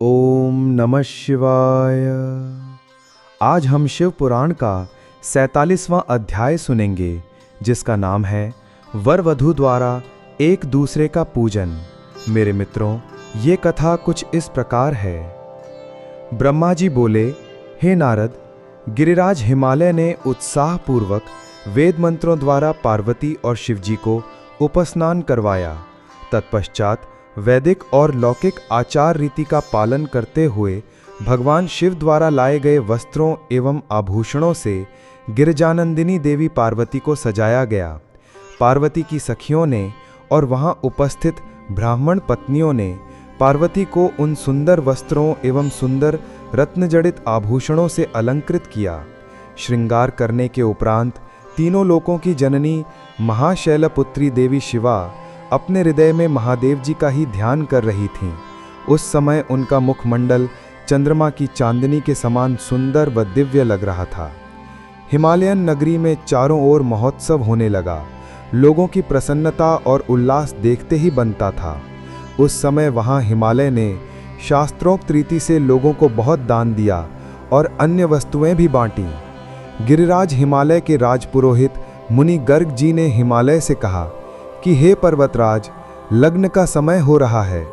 ओम नमः शिवाय। आज हम शिव पुराण का 47वां अध्याय सुनेंगे, जिसका नाम है वर वधू द्वारा एक दूसरे का पूजन। मेरे मित्रों, ये कथा कुछ इस प्रकार है। ब्रह्मा जी बोले, हे नारद, गिरिराज हिमालय ने उत्साहपूर्वक वेद मंत्रों द्वारा पार्वती और शिवजी को उपस्नान करवाया। तत्पश्चात वैदिक और लौकिक आचार रीति का पालन करते हुए भगवान शिव द्वारा लाए गए वस्त्रों एवं आभूषणों से गिरिजानंदिनी देवी पार्वती को सजाया गया। पार्वती की सखियों ने और वहां उपस्थित ब्राह्मण पत्नियों ने पार्वती को उन सुंदर वस्त्रों एवं सुंदर रत्नजड़ित आभूषणों से अलंकृत किया। श्रृंगार करने के उपरांत तीनों लोकों की जननी महाशैलपुत्री देवी शिवा अपने हृदय में महादेव जी का ही ध्यान कर रही थीं। उस समय उनका मुखमंडल चंद्रमा की चांदनी के समान सुंदर व दिव्य लग रहा था। हिमालयन नगरी में चारों ओर महोत्सव होने लगा। लोगों की प्रसन्नता और उल्लास देखते ही बनता था। उस समय वहां हिमालय ने शास्त्रोक्त रीति से लोगों को बहुत दान दिया और अन्य वस्तुएं भी बांटी। गिरिराज हिमालय के राजपुरोहित मुनि गर्ग जी ने हिमालय से कहा कि हे पर्वतराज, लग्न का समय हो रहा है।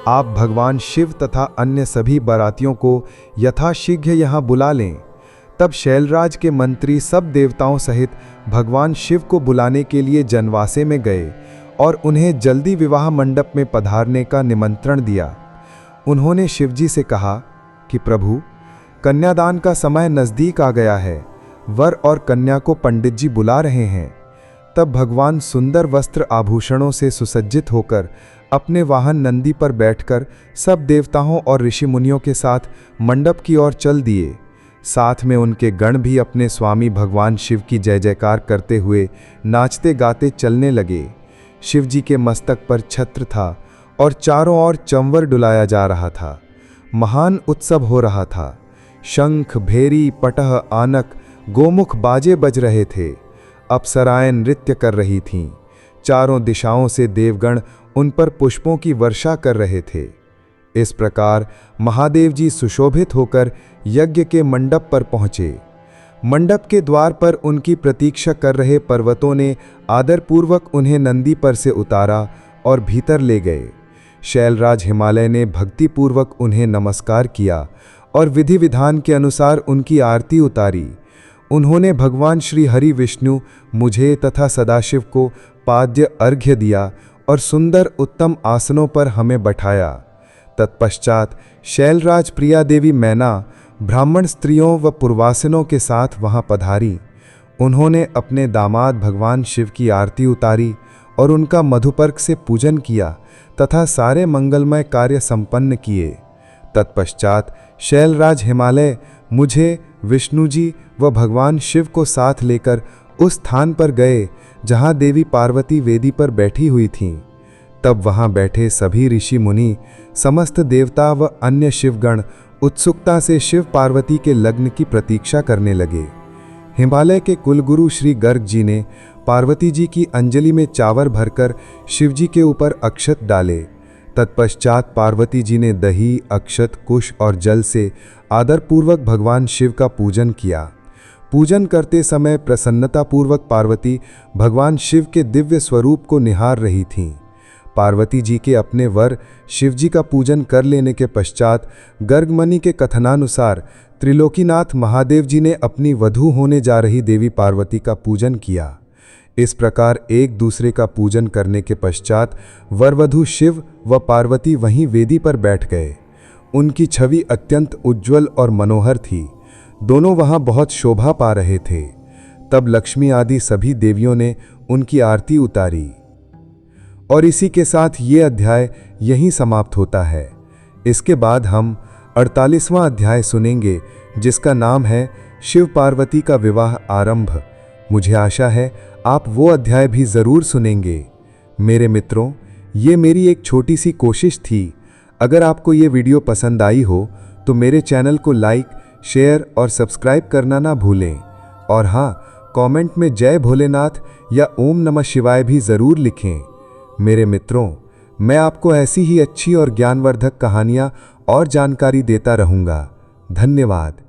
आप भगवान शिव तथा अन्य सभी बारातियों को यथाशीघ्र यहाँ बुला लें। तब शैलराज के मंत्री सब देवताओं सहित भगवान शिव को बुलाने के लिए जनवासे में गए और उन्हें जल्दी विवाह मंडप में पधारने का निमंत्रण दिया। उन्होंने शिवजी से कहा कि प्रभु, कन्यादान का समय नज़दीक आ गया है। वर और कन्या को पंडित जी बुला रहे हैं। तब भगवान सुंदर वस्त्र आभूषणों से सुसज्जित होकर अपने वाहन नंदी पर बैठकर सब देवताओं और ऋषि मुनियों के साथ मंडप की ओर चल दिए। साथ में उनके गण भी अपने स्वामी भगवान शिव की जय जयकार करते हुए नाचते गाते चलने लगे। शिव जी के मस्तक पर छत्र था और चारों ओर चंवर डुलाया जा रहा था। महान उत्सव हो रहा था। शंख, भेरी, पटह, आनक, गोमुख बाजे बज रहे थे। अप्सराएं नृत्य कर रही थीं। चारों दिशाओं से देवगण उन पर पुष्पों की वर्षा कर रहे थे। इस प्रकार महादेव जी सुशोभित होकर यज्ञ के मंडप पर पहुँचे। मंडप के द्वार पर उनकी प्रतीक्षा कर रहे पर्वतों ने आदरपूर्वक उन्हें नंदी पर से उतारा और भीतर ले गए। शैलराज हिमालय ने भक्तिपूर्वक उन्हें नमस्कार किया और विधि विधान के अनुसार उनकी आरती उतारी। उन्होंने भगवान श्री हरि विष्णु, मुझे तथा सदाशिव को पाद्य अर्घ्य दिया और सुंदर उत्तम आसनों पर हमें बैठाया। तत्पश्चात शैलराज प्रिया देवी मैना ब्राह्मण स्त्रियों व पूर्वासिनों के साथ वहां पधारी। उन्होंने अपने दामाद भगवान शिव की आरती उतारी और उनका मधुपर्क से पूजन किया तथा सारे मंगलमय कार्य संपन्न किए। तत्पश्चात शैलराज हिमालय मुझे, विष्णु जी व भगवान शिव को साथ लेकर उस स्थान पर गए जहां देवी पार्वती वेदी पर बैठी हुई थीं। तब वहां बैठे सभी ऋषि मुनि, समस्त देवता व अन्य शिवगण उत्सुकता से शिव पार्वती के लग्न की प्रतीक्षा करने लगे। हिमालय के कुलगुरु श्री गर्ग जी ने पार्वती जी की अंजलि में चावल भरकर शिवजी के ऊपर अक्षत डाले। तत्पश्चात पार्वती जी ने दही, अक्षत, कुश और जल से आदरपूर्वक भगवान शिव का पूजन किया। पूजन करते समय प्रसन्नतापूर्वक पार्वती भगवान शिव के दिव्य स्वरूप को निहार रही थीं। पार्वती जी के अपने वर शिवजी का पूजन कर लेने के पश्चात गर्गमणि के कथनानुसार त्रिलोकीनाथ महादेव जी ने अपनी वधू होने जा रही देवी पार्वती का पूजन किया। इस प्रकार एक दूसरे का पूजन करने के पश्चात वरवधू शिव व पार्वती वहीं वेदी पर बैठ गए। उनकी छवि अत्यंत उज्ज्वल और मनोहर थी। दोनों वहां बहुत शोभा पा रहे थे। तब लक्ष्मी आदि सभी देवियों ने उनकी आरती उतारी। और इसी के साथ ये अध्याय यहीं समाप्त होता है। इसके बाद हम 48वां अध्याय सुनेंगे, जिसका नाम है शिव पार्वती का विवाह आरंभ। मुझे आशा है आप वो अध्याय भी ज़रूर सुनेंगे। मेरे मित्रों, ये मेरी एक छोटी सी कोशिश थी। अगर आपको ये वीडियो पसंद आई हो तो मेरे चैनल को लाइक, शेयर और सब्सक्राइब करना ना भूलें। और हाँ, कमेंट में जय भोलेनाथ या ओम नमः शिवाय भी ज़रूर लिखें। मेरे मित्रों, मैं आपको ऐसी ही अच्छी और ज्ञानवर्धक कहानियाँ और जानकारी देता रहूंगा। धन्यवाद।